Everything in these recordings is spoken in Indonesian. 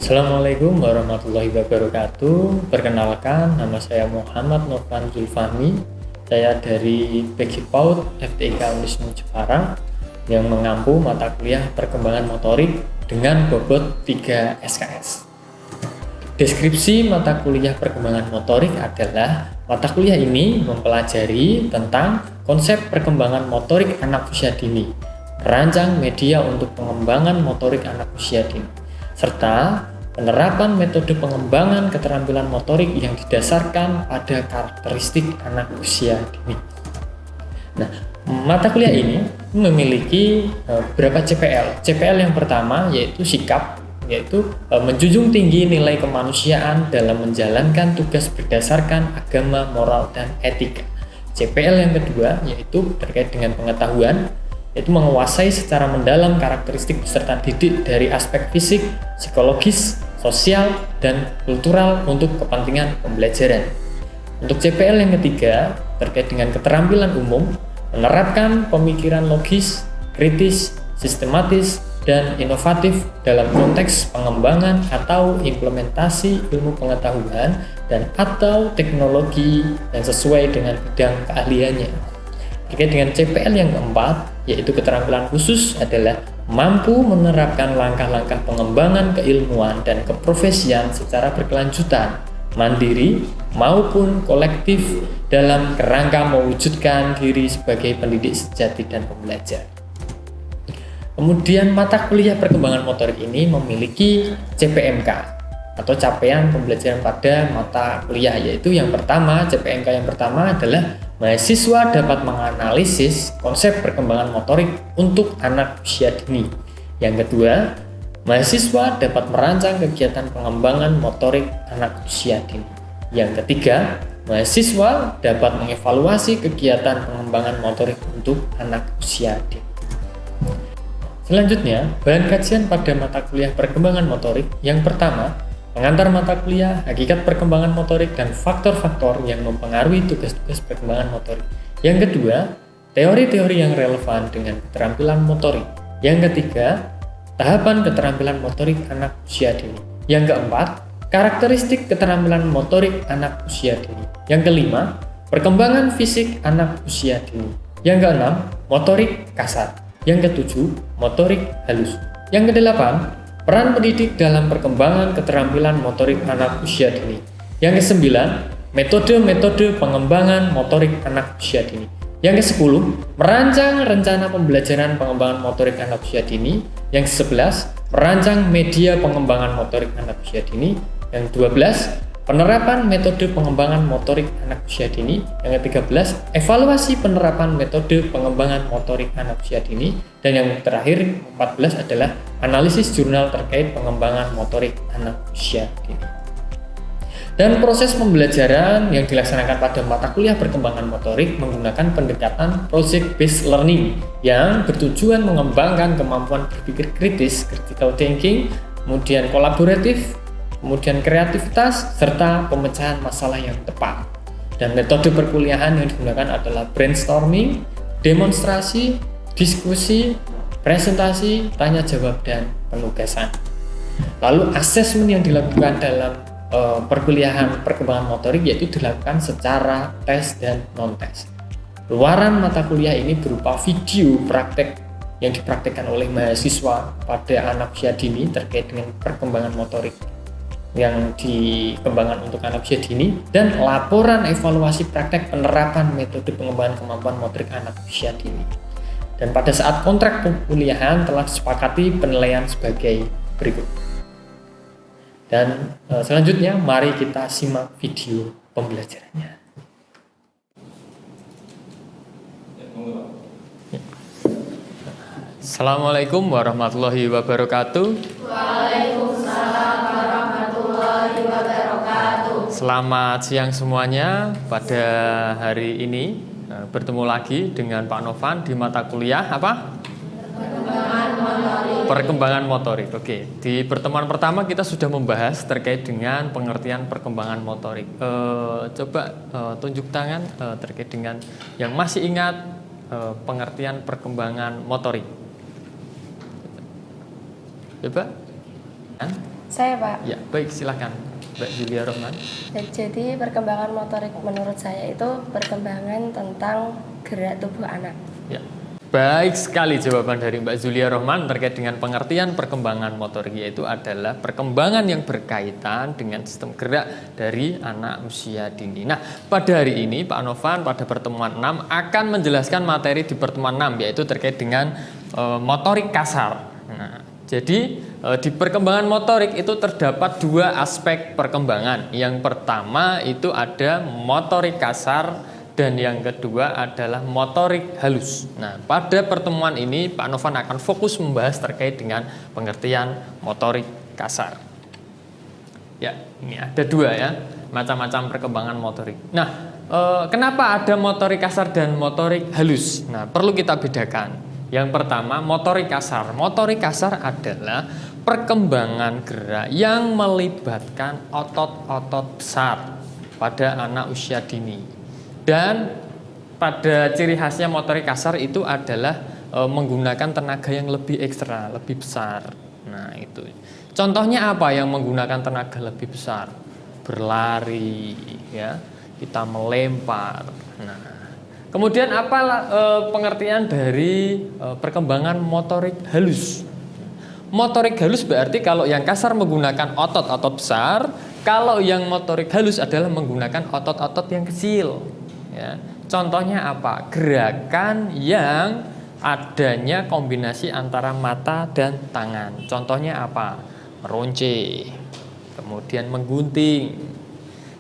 Assalamualaikum warahmatullahi wabarakatuh. Perkenalkan, nama saya Muhammad Nurfan Zulfahmi. Saya dari PG PAUD FTIK Unisnu Jepara yang mengampu mata kuliah perkembangan motorik dengan bobot 3 SKS. Deskripsi mata kuliah perkembangan motorik adalah mata kuliah ini mempelajari tentang konsep perkembangan motorik anak usia dini, merancang media untuk pengembangan motorik anak usia dini, serta penerapan metode pengembangan keterampilan motorik yang didasarkan pada karakteristik anak usia dini. Nah, mata kuliah ini memiliki beberapa CPL. CPL yang pertama yaitu sikap, yaitu menjunjung tinggi nilai kemanusiaan dalam menjalankan tugas berdasarkan agama, moral, dan etika. CPL yang kedua yaitu terkait dengan pengetahuan, yaitu menguasai secara mendalam karakteristik peserta didik dari aspek fisik, psikologis, sosial, dan kultural untuk kepentingan pembelajaran. Untuk CPL yang ketiga, terkait dengan keterampilan umum, menerapkan pemikiran logis, kritis, sistematis, dan inovatif dalam konteks pengembangan atau implementasi ilmu pengetahuan dan atau teknologi yang sesuai dengan bidang keahliannya. Terkait dengan CPL yang keempat, yaitu keterampilan khusus adalah mampu menerapkan langkah-langkah pengembangan keilmuan dan keprofesian secara berkelanjutan, mandiri maupun kolektif dalam kerangka mewujudkan diri sebagai pendidik sejati dan pembelajar. Kemudian mata kuliah perkembangan motorik ini memiliki CPMK atau capaian pembelajaran pada mata kuliah, yaitu yang pertama, CPMK yang pertama adalah mahasiswa dapat menganalisis konsep perkembangan motorik untuk anak usia dini. Yang kedua, mahasiswa dapat merancang kegiatan pengembangan motorik anak usia dini. Yang ketiga, mahasiswa dapat mengevaluasi kegiatan pengembangan motorik untuk anak usia dini. Selanjutnya, bahan kajian pada mata kuliah perkembangan motorik. Yang pertama, pengantar mata kuliah, hakikat perkembangan motorik, dan faktor-faktor yang mempengaruhi tugas-tugas perkembangan motorik. Yang kedua, teori-teori yang relevan dengan keterampilan motorik. Yang ketiga, tahapan keterampilan motorik anak usia dini. Yang keempat, karakteristik keterampilan motorik anak usia dini. Yang kelima, perkembangan fisik anak usia dini. Yang keenam, motorik kasar. Yang ketujuh, motorik halus. Yang kedelapan, peran pendidik dalam perkembangan keterampilan motorik anak usia dini. Yang kesembilan, metode-metode pengembangan motorik anak usia dini. Yang kesepuluh, merancang rencana pembelajaran pengembangan motorik anak usia dini. Yang kesebelas, merancang media pengembangan motorik anak usia dini. Yang ke-12, penerapan metode pengembangan motorik anak usia dini. Yang ke-13, evaluasi penerapan metode pengembangan motorik anak usia dini. Dan yang terakhir, 14 adalah analisis jurnal terkait pengembangan motorik anak usia dini. Dan proses pembelajaran yang dilaksanakan pada mata kuliah perkembangan motorik menggunakan pendekatan project based learning yang bertujuan mengembangkan kemampuan berpikir kritis, critical thinking, kemudian kolaboratif, kemudian kreativitas, serta pemecahan masalah yang tepat. Dan metode perkuliahan yang digunakan adalah brainstorming, demonstrasi, diskusi, presentasi, tanya jawab, dan penugasan. Lalu asesmen yang dilakukan dalam perkuliahan perkembangan motorik yaitu dilakukan secara tes dan non-tes. Luaran mata kuliah ini berupa video praktek yang dipraktekkan oleh mahasiswa pada anak usia dini terkait dengan perkembangan motorik yang dikembangkan untuk anak usia dini, dan laporan evaluasi praktek penerapan metode pengembangan kemampuan motorik anak usia dini. Dan pada saat kontrak perkuliahan telah disepakati penilaian sebagai berikut. Dan selanjutnya mari kita simak video pembelajarannya. Assalamualaikum warahmatullahi wabarakatuh. Waalaikumsalam warahmatullahi wabarakatuh. Selamat siang semuanya. Pada hari ini bertemu lagi dengan Pak Novan di mata kuliah apa? Perkembangan motorik. Oke, di pertemuan pertama kita sudah membahas terkait dengan pengertian perkembangan motorik. Coba tunjuk tangan terkait dengan yang masih ingat pengertian perkembangan motorik. Coba. Saya, Pak. Ya, baik, silakan Mbak Julia Rohman. Jadi perkembangan motorik menurut saya itu perkembangan tentang gerak tubuh anak. Ya. Baik sekali jawaban dari Mbak Julia Rohman terkait dengan pengertian perkembangan motorik, yaitu adalah perkembangan yang berkaitan dengan sistem gerak dari anak usia dini. Nah, pada hari ini Pak Novan pada pertemuan 6 akan menjelaskan materi di pertemuan 6, yaitu terkait dengan motorik kasar. Nah, jadi di perkembangan motorik itu terdapat dua aspek perkembangan. Yang pertama itu ada motorik kasar dan yang kedua adalah motorik halus. Nah, pada pertemuan ini Pak Novan akan fokus membahas terkait dengan pengertian motorik kasar. Ya, ini ada dua ya, macam-macam perkembangan motorik. Nah, kenapa ada motorik kasar dan motorik halus? Nah, perlu kita bedakan. Yang pertama, motorik kasar. Motorik kasar adalah perkembangan gerak yang melibatkan otot-otot besar pada anak usia dini. Dan pada ciri khasnya motorik kasar itu adalah menggunakan tenaga yang lebih ekstra, lebih besar. Nah, itu. Contohnya apa yang menggunakan tenaga lebih besar? Berlari, ya. Kita melempar. Nah, kemudian apa pengertian dari perkembangan motorik halus? Motorik halus berarti kalau yang kasar menggunakan otot-otot besar, kalau yang motorik halus adalah menggunakan otot-otot yang kecil. Ya. Contohnya apa? Gerakan yang adanya kombinasi antara mata dan tangan. Contohnya apa? Meronce, kemudian menggunting,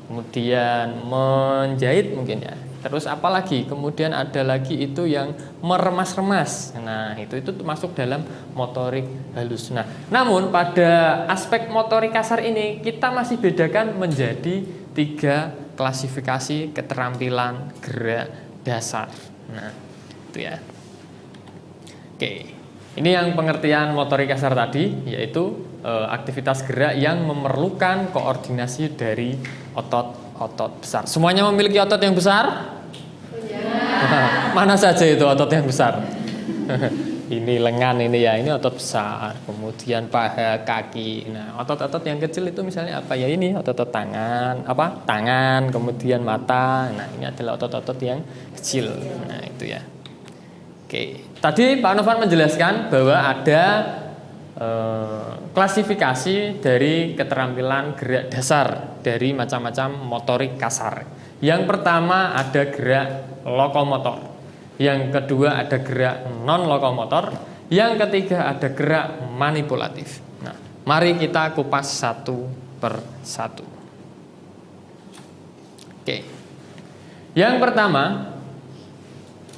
kemudian menjahit mungkin ya. Terus apa lagi? Kemudian ada lagi itu yang meremas-remas. Nah, itu masuk dalam motorik halus. Nah, namun pada aspek motorik kasar ini kita masih bedakan menjadi 3 klasifikasi keterampilan gerak dasar. Nah, itu ya. Oke. Ini yang pengertian motorik kasar tadi, yaitu aktivitas gerak yang memerlukan koordinasi dari otot-otot besar. Semuanya memiliki otot yang besar? Ya. Mana saja itu otot yang besar? Ini lengan ini ya, ini otot besar. Kemudian paha, kaki. Nah, otot-otot yang kecil itu misalnya apa ya? Ini otot-otot tangan, tangan, kemudian mata. Nah, ini adalah otot-otot yang kecil. Nah, itu ya. Oke. Tadi Pak Novan menjelaskan bahwa ada klasifikasi dari keterampilan gerak dasar dari macam-macam motorik kasar. Yang pertama ada gerak lokomotor. Yang kedua ada gerak non-lokomotor. Yang ketiga ada gerak manipulatif. Nah, mari kita kupas satu per satu. Oke. Yang pertama,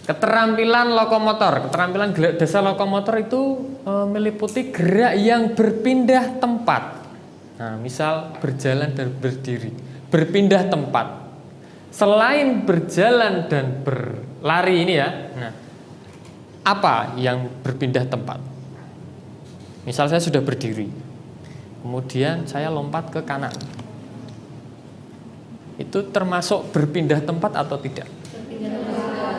keterampilan lokomotor. Keterampilan gerak dasar lokomotor itu meliputi gerak yang berpindah tempat. Nah, misal berjalan dan berdiri, berpindah tempat. Selain berjalan dan berlari ini ya, nah, apa yang berpindah tempat? Misal saya sudah berdiri, kemudian saya lompat ke kanan. Itu termasuk berpindah tempat atau tidak?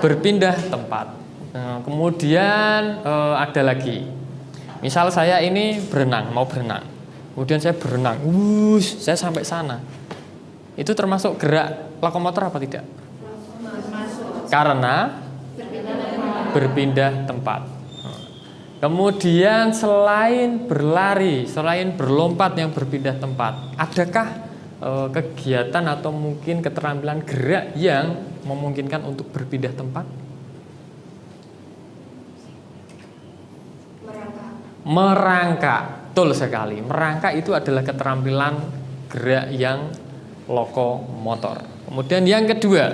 Berpindah tempat. Nah, kemudian ada lagi. Misal saya ini mau berenang. Kemudian saya berenang, saya sampai sana. Itu termasuk gerak lokomotor apa tidak? Karena berpindah tempat. Kemudian selain berlari, selain berlompat yang berpindah tempat, adakah kegiatan atau mungkin keterampilan gerak yang memungkinkan untuk berpindah tempat? Merangkak, betul sekali. Merangkak itu adalah keterampilan gerak yang lokomotor. Kemudian yang kedua,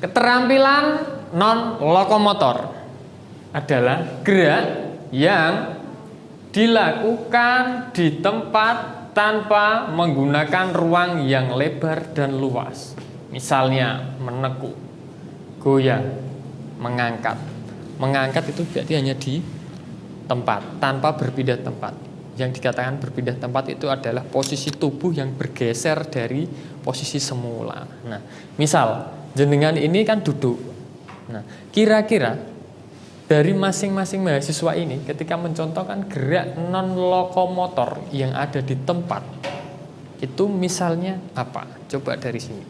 keterampilan non lokomotor adalah gerak yang dilakukan di tempat tanpa menggunakan ruang yang lebar dan luas. Misalnya menekuk, goyang, mengangkat. Mengangkat itu berarti hanya di tempat tanpa berpindah tempat. Yang dikatakan berpindah tempat itu adalah posisi tubuh yang bergeser dari posisi semula. Nah, misal jenengan ini kan duduk. Nah, kira-kira dari masing-masing mahasiswa ini ketika mencontohkan gerak non lokomotor yang ada di tempat itu misalnya apa? Coba dari sini.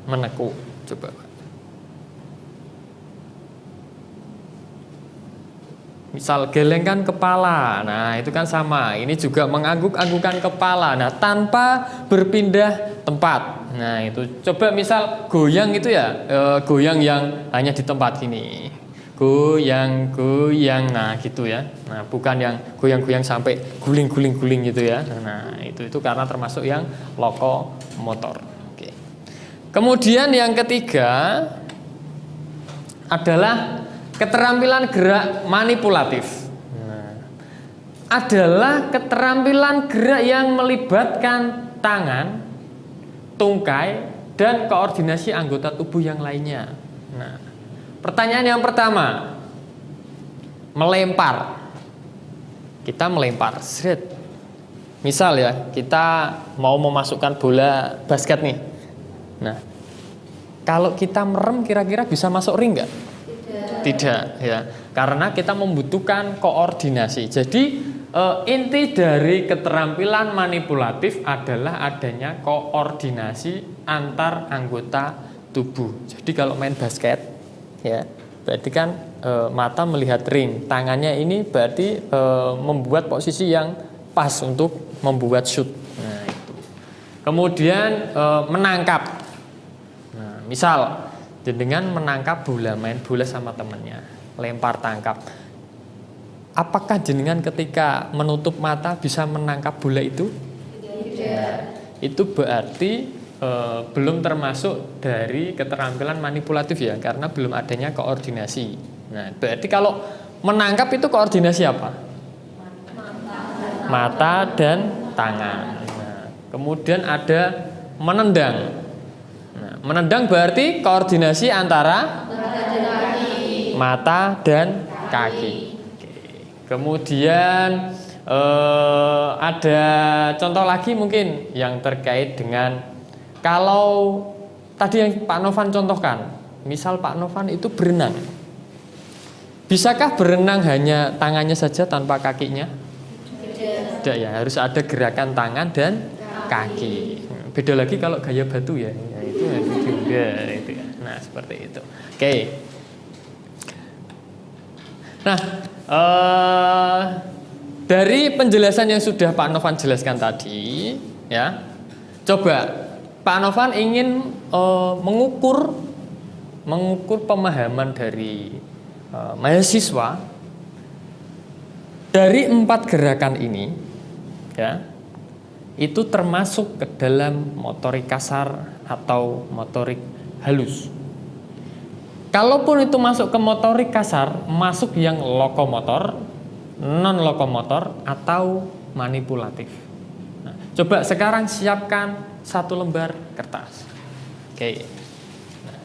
Menekuk. Coba. Misal gelengkan kepala. Nah, itu kan sama. Ini juga mengangguk-anggukan kepala. Nah, tanpa berpindah tempat. Nah, itu coba misal goyang itu ya, goyang yang hanya di tempat ini. Goyang, goyang, nah gitu ya. Nah, bukan yang goyang-goyang sampai guling-guling-guling gitu ya. Nah, itu karena termasuk yang lokomotor. Oke. Kemudian yang ketiga adalah keterampilan gerak manipulatif. Nah, adalah keterampilan gerak yang melibatkan tangan, tungkai, dan koordinasi anggota tubuh yang lainnya. Nah, pertanyaan yang pertama, melempar. Kita melempar, seret. Misal ya, kita mau memasukkan bola basket nih. Nah, kalau kita merem kira-kira bisa masuk ring nggak? Tidak, ya. Karena kita membutuhkan koordinasi. Jadi inti dari keterampilan manipulatif adalah adanya koordinasi antar anggota tubuh. Jadi kalau main basket, ya, berarti kan mata melihat ring, tangannya ini berarti membuat posisi yang pas untuk membuat shoot. Nah, itu. Kemudian menangkap. Nah, misal dengan menangkap bola, main bola sama temennya, lempar tangkap. Apakah jenengan ketika menutup mata bisa menangkap bola itu? Tidak. Itu berarti belum termasuk dari keterampilan manipulatif ya, karena belum adanya koordinasi. Nah, berarti kalau menangkap itu koordinasi apa? Mata dan tangan. Nah, kemudian ada menendang. Nah, menendang berarti koordinasi antara mata dan kaki. Oke. Kemudian ada contoh lagi mungkin yang terkait dengan kalau tadi yang Pak Novan contohkan, misal Pak Novan itu berenang. Bisakah berenang hanya tangannya saja tanpa kakinya? Tidak ya, harus ada gerakan tangan dan kaki. Beda lagi kalau gaya batu ya, itu juga itu ya. Nah, seperti itu. Oke. Nah, dari penjelasan yang sudah Pak Novan jelaskan tadi, ya, coba Pak Novan ingin mengukur pemahaman dari mahasiswa dari 4 gerakan ini, ya, itu termasuk ke dalam motorik kasar atau motorik halus. Kalaupun itu masuk ke motorik kasar, masuk yang lokomotor, non lokomotor, atau manipulatif. Nah, coba sekarang siapkan 1 lembar kertas. Oke. Nah,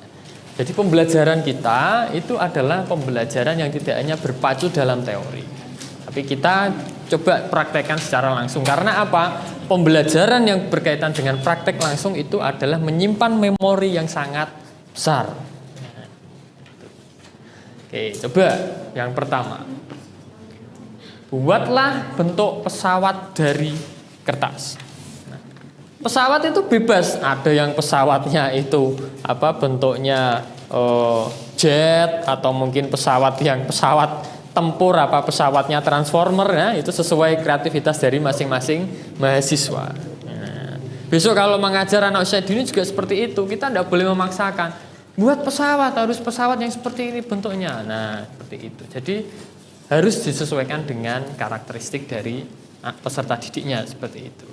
jadi pembelajaran kita itu adalah pembelajaran yang tidak hanya berpacu dalam teori, tapi kita coba praktekkan secara langsung. Karena apa? Pembelajaran yang berkaitan dengan praktek langsung itu adalah menyimpan memori yang sangat besar. Oke, coba yang pertama, buatlah bentuk pesawat dari kertas. Pesawat itu bebas, ada yang pesawatnya itu bentuknya jet, atau mungkin pesawat tempur, pesawatnya transformer, ya, itu sesuai kreativitas dari masing-masing mahasiswa. Nah, besok kalau mengajar anak usia dini juga seperti itu, kita tidak boleh memaksakan. Buat pesawat harus pesawat yang seperti ini bentuknya. Nah, seperti itu. Jadi harus disesuaikan dengan karakteristik dari peserta didiknya seperti itu.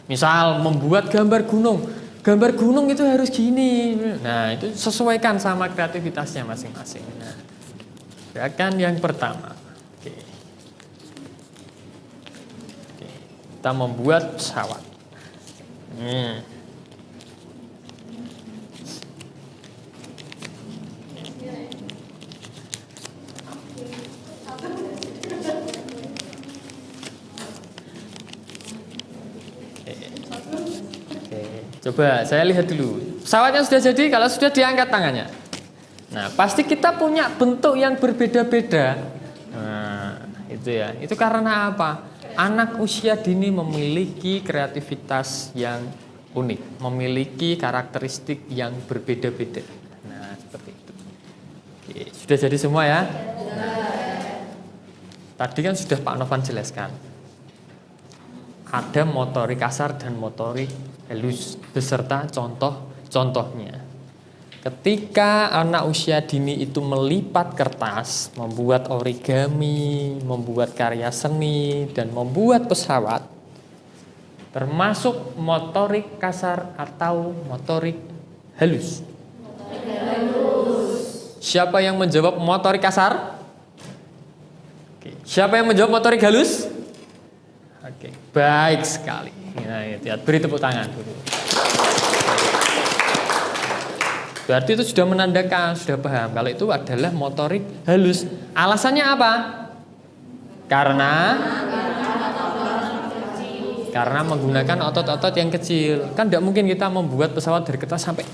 Misal membuat gambar gunung itu harus gini. Nah, itu sesuaikan sama kreativitasnya masing-masing. Nah, gerakan yang pertama. Oke. Kita membuat pesawat. Coba saya lihat dulu. Pesawatnya sudah jadi, kalau sudah diangkat tangannya. Nah, pasti kita punya bentuk yang berbeda-beda. Nah, itu ya. Itu karena apa? Anak usia dini memiliki kreativitas yang unik, memiliki karakteristik yang berbeda-beda. Nah, seperti itu. Oke, sudah jadi semua ya? Tadi kan sudah Pak Novan jelaskan. Ada motorik kasar dan motorik halus beserta contoh-contohnya. Ketika anak usia dini itu melipat kertas, membuat origami, membuat karya seni, dan membuat pesawat, termasuk motorik kasar atau motorik halus. Siapa yang menjawab motorik kasar? Oke. Siapa yang menjawab motorik halus? Oke, baik sekali. Nah, lihat, beri tepuk tangan dulu. Berarti itu sudah menandakan, sudah paham kalau itu adalah motorik halus. Alasannya apa? Karena menggunakan otot-otot yang kecil. Kan tidak mungkin kita membuat pesawat dari kertas sampai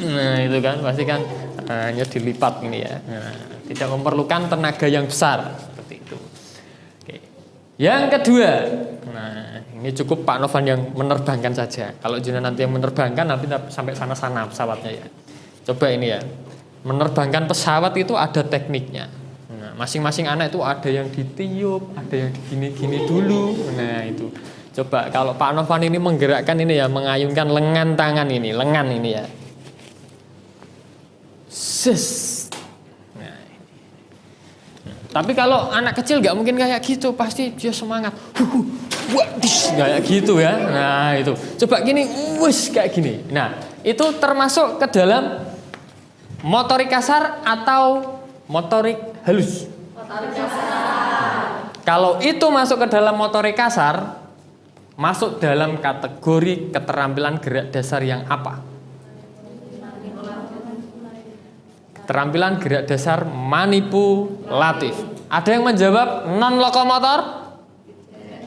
nah itu kan pasti kan hanya dilipat ini ya. Nah, tidak memerlukan tenaga yang besar seperti itu. Oke. Yang kedua, nah ini cukup Pak Novan yang menerbangkan saja. Kalau jenengan nanti yang menerbangkan nanti sampai sana-sana pesawatnya ya. Coba ini ya, menerbangkan pesawat itu ada tekniknya. Nah, masing-masing anak itu ada yang ditiup, ada yang gini-gini dulu. Nah itu. Coba kalau Pak Novan ini menggerakkan ini ya, mengayunkan lengan tangan ini, lengan ini ya. Ses. Nah, tapi kalau anak kecil nggak mungkin kayak gitu, pasti dia semangat. Kayak gitu ya. Nah itu. Coba gini, wus kayak gini. Nah itu termasuk ke dalam motorik kasar atau motorik halus? Motorik kasar. Kalau itu masuk ke dalam motorik kasar, masuk dalam kategori keterampilan gerak dasar yang apa? Keterampilan gerak dasar manipulatif. Ada yang menjawab non lokomotor?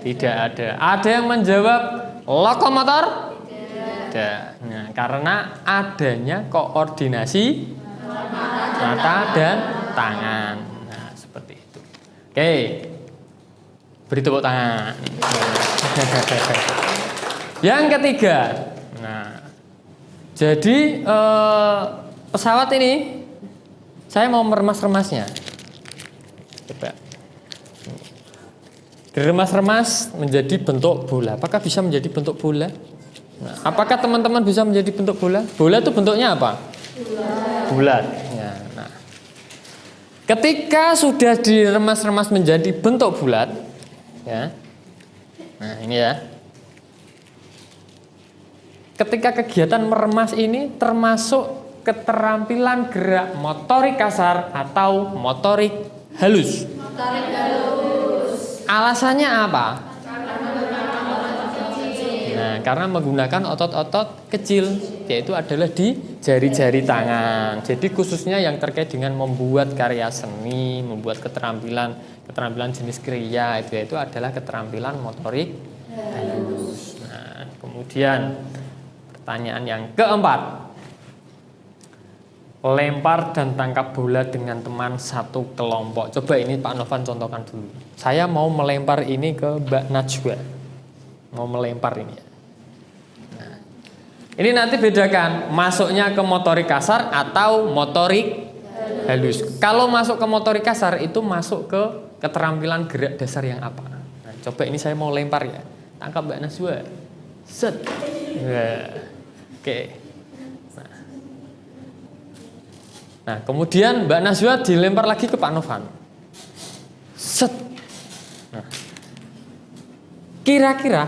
Tidak ada. Ada yang menjawab lokomotor? Tidak. Nah, karena adanya koordinasi mata dan tangan. Nah, seperti itu. Oke. Beri tepuk tangan. Yang ketiga. Nah, jadi pesawat ini saya mau meremas-remasnya. Coba. Diremas-remas menjadi bentuk bola. Apakah bisa menjadi bentuk bola? Nah, apakah teman-teman bisa menjadi bentuk bola? Bola itu bentuknya apa? Bulat. Ya, nah. Ketika sudah diremas-remas menjadi bentuk bulat, ya. Nah, ini ya. Ketika kegiatan meremas ini termasuk keterampilan gerak motorik kasar atau motorik halus. Motorik halus. Alasannya apa? Nah, karena menggunakan otot-otot kecil, yaitu adalah di jari-jari tangan. Jadi khususnya yang terkait dengan membuat karya seni, membuat keterampilan jenis kriya itu adalah keterampilan motorik halus. Nah, kemudian pertanyaan yang keempat. Lempar dan tangkap bola dengan teman satu kelompok. Coba ini Pak Novan contohkan dulu. Saya mau melempar ini ke Mbak Najwa. Mau melempar ini. Nah, ini nanti bedakan masuknya ke motorik kasar atau motorik halus. Kalau masuk ke motorik kasar itu masuk ke keterampilan gerak dasar yang apa? Nah, coba ini saya mau lempar ya. Tangkap Mbak Najwa. Set. Nah, oke. Nah, kemudian Mbak Najwa dilempar lagi ke Pak Novan. Set. Nah, kira-kira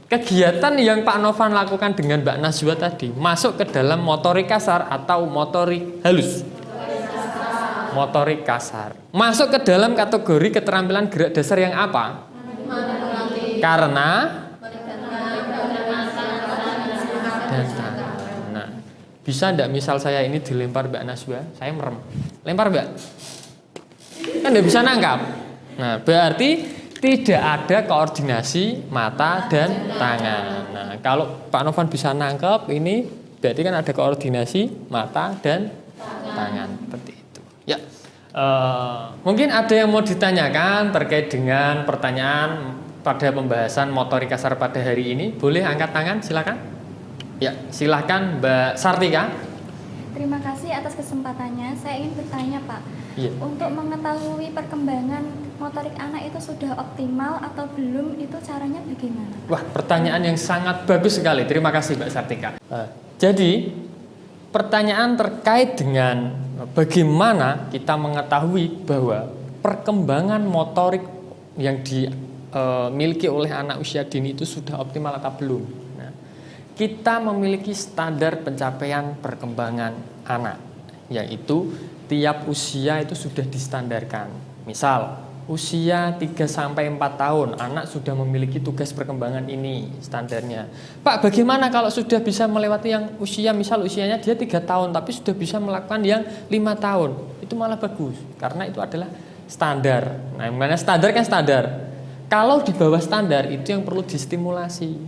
kegiatan yang Pak Novan lakukan dengan Mbak Najwa tadi masuk ke dalam motorik kasar atau motorik halus? Motorik kasar. Masuk ke dalam kategori keterampilan gerak dasar yang apa? Karena bisa enggak misal saya ini dilempar Mbak Najwa, saya merem. Lempar Mbak. Kan enggak bisa nangkap. Nah, berarti tidak ada koordinasi mata dan tangan. Nah, kalau Pak Novan bisa nangkap ini berarti kan ada koordinasi mata dan tangan. Seperti itu. Ya. Mungkin ada yang mau ditanyakan terkait dengan pertanyaan pada pembahasan motorik kasar pada hari ini. Boleh angkat tangan, silakan. Ya, silakan Mbak Sartika. Terima kasih atas kesempatannya. Saya ingin bertanya, Pak. Iya. Untuk mengetahui perkembangan motorik anak itu sudah optimal atau belum, itu caranya bagaimana? Wah, pertanyaan yang sangat bagus sekali. Terima kasih Mbak Sartika. Jadi, pertanyaan terkait dengan bagaimana kita mengetahui bahwa perkembangan motorik yang dimiliki oleh anak usia dini itu sudah optimal atau belum. Nah, kita memiliki standar pencapaian perkembangan anak, yaitu tiap usia itu sudah distandarkan. Misal, usia 3-4 tahun, anak sudah memiliki tugas perkembangan ini standarnya. Pak, bagaimana kalau sudah bisa melewati yang usia, misal usianya dia 3 tahun, tapi sudah bisa melakukan yang 5 tahun. Itu malah bagus, karena itu adalah standar. Nah, yang mana standar kan standar. Kalau di bawah standar, itu yang perlu distimulasi.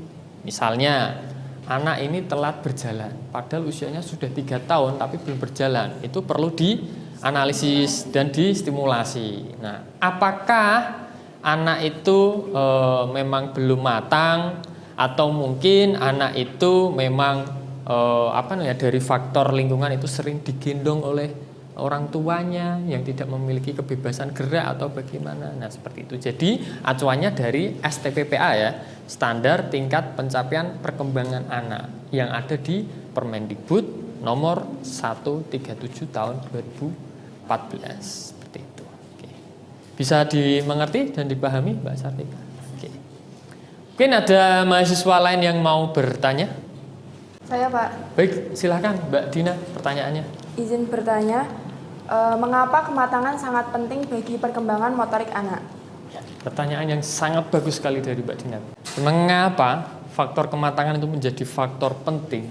Misalnya, anak ini telat berjalan, padahal usianya sudah 3 tahun, tapi belum berjalan. Itu perlu dianalisis dan distimulasi. Nah, apakah anak itu memang belum matang, atau mungkin anak itu memang dari faktor lingkungan itu sering digendong oleh orang tuanya yang tidak memiliki kebebasan gerak atau bagaimana. Nah, seperti itu. Jadi acuannya dari STPPA ya, standar tingkat pencapaian perkembangan anak yang ada di Permendikbud nomor 137 tahun 2014. Seperti itu. Oke. Bisa dimengerti dan dipahami Mbak Sartika? Oke. Mungkin ada mahasiswa lain yang mau bertanya? Saya, Pak. Baik, silahkan Mbak Dina pertanyaannya. Izin bertanya, mengapa kematangan sangat penting bagi perkembangan motorik anak? Pertanyaan yang sangat bagus sekali dari Mbak Dina. Mengapa faktor kematangan itu menjadi faktor penting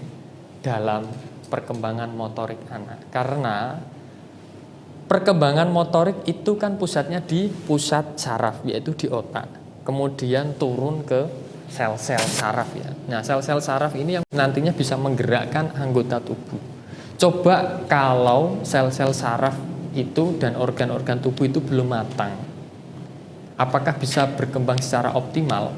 dalam perkembangan motorik anak? Karena perkembangan motorik itu kan pusatnya di pusat saraf, yaitu di otak. Kemudian turun ke sel-sel saraf ya. Nah, sel-sel saraf ini yang nantinya bisa menggerakkan anggota tubuh. Coba kalau sel-sel saraf itu dan organ-organ tubuh itu belum matang, apakah bisa berkembang secara optimal?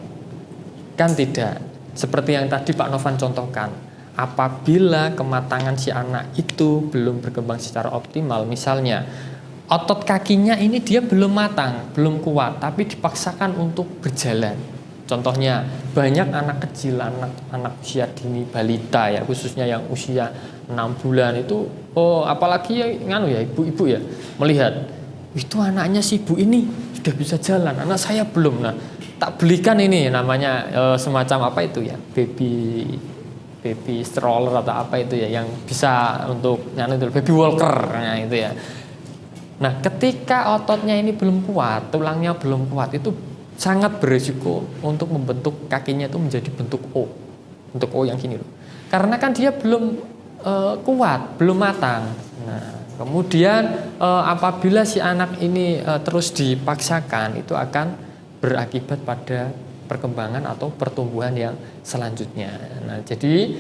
Kan tidak. Seperti yang tadi Pak Novan contohkan, apabila kematangan si anak itu belum berkembang secara optimal, misalnya otot kakinya ini dia belum matang, belum kuat, tapi dipaksakan untuk berjalan. Contohnya banyak anak kecil, anak usia dini, balita ya, khususnya yang usia 6 bulan itu, apalagi ya ibu-ibu ya, melihat itu anaknya si ibu ini sudah bisa jalan, anak saya belum. Nah, tak belikan ini namanya semacam apa itu ya, baby stroller atau apa itu ya, yang bisa untuk baby walker, nah itu ya. Nah, ketika ototnya ini belum kuat, tulangnya belum kuat, itu sangat berisiko untuk membentuk kakinya itu menjadi bentuk O yang gini loh. Karena kan dia belum kuat, belum matang. Nah, kemudian apabila si anak ini terus dipaksakan, itu akan berakibat pada perkembangan atau pertumbuhan yang selanjutnya. Nah, jadi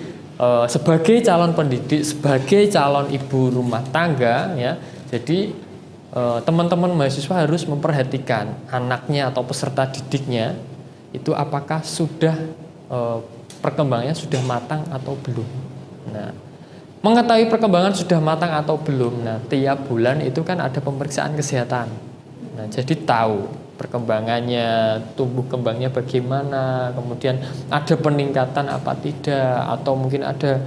sebagai calon pendidik, sebagai calon ibu rumah tangga ya, jadi teman-teman mahasiswa harus memperhatikan anaknya atau peserta didiknya itu apakah sudah perkembangannya sudah matang atau belum. Nah, mengetahui perkembangan sudah matang atau belum. Nah, tiap bulan itu kan ada pemeriksaan kesehatan. Nah, jadi tahu perkembangannya, tumbuh kembangnya bagaimana, kemudian ada peningkatan apa tidak, atau mungkin ada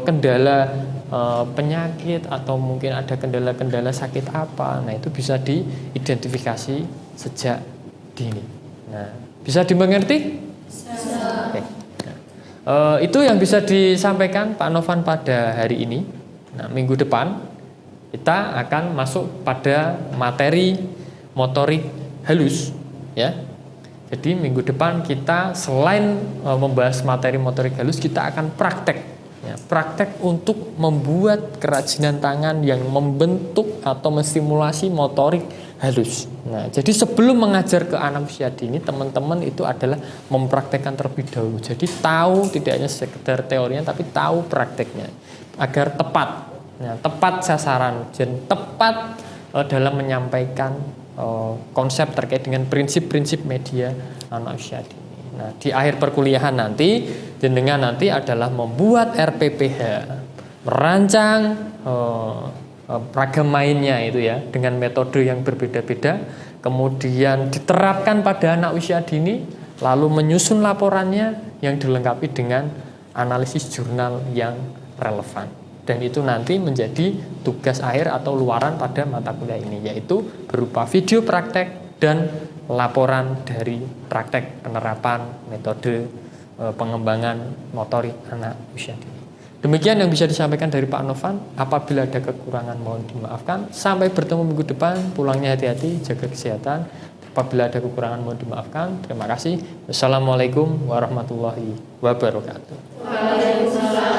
kendala penyakit, atau mungkin ada kendala-kendala sakit apa. Nah, itu bisa diidentifikasi sejak dini. Nah, bisa dimengerti? Oke. Nah, itu yang bisa disampaikan Pak Novan pada hari ini. Nah, minggu depan kita akan masuk pada materi motorik halus ya. Jadi minggu depan kita selain membahas materi motorik halus, kita akan praktek ya, praktek untuk membuat kerajinan tangan yang membentuk atau menstimulasi motorik halus. Nah, jadi sebelum mengajar ke anak usia dini, teman-teman itu adalah mempraktekkan terlebih dahulu. Jadi tahu tidak hanya sekedar teorinya, tapi tahu prakteknya agar tepat Nah, tepat sasaran dan tepat dalam menyampaikan konsep terkait dengan prinsip-prinsip media anak usia dini. Nah, di akhir perkuliahan nanti jenengan nanti adalah membuat RPPH, merancang ragam mainnya itu ya dengan metode yang berbeda-beda, kemudian diterapkan pada anak usia dini, lalu menyusun laporannya yang dilengkapi dengan analisis jurnal yang relevan. Dan itu nanti menjadi tugas akhir atau luaran pada mata kuliah ini, yaitu berupa video praktek dan laporan dari praktek penerapan metode pengembangan motorik anak usia dini. Demikian yang bisa disampaikan dari Pak Novan. Apabila ada kekurangan mohon dimaafkan. Sampai bertemu minggu depan. Pulangnya hati-hati, jaga kesehatan. Apabila ada kekurangan mohon dimaafkan. Terima kasih. Wassalamualaikum warahmatullahi wabarakatuh. Waalaikumsalam.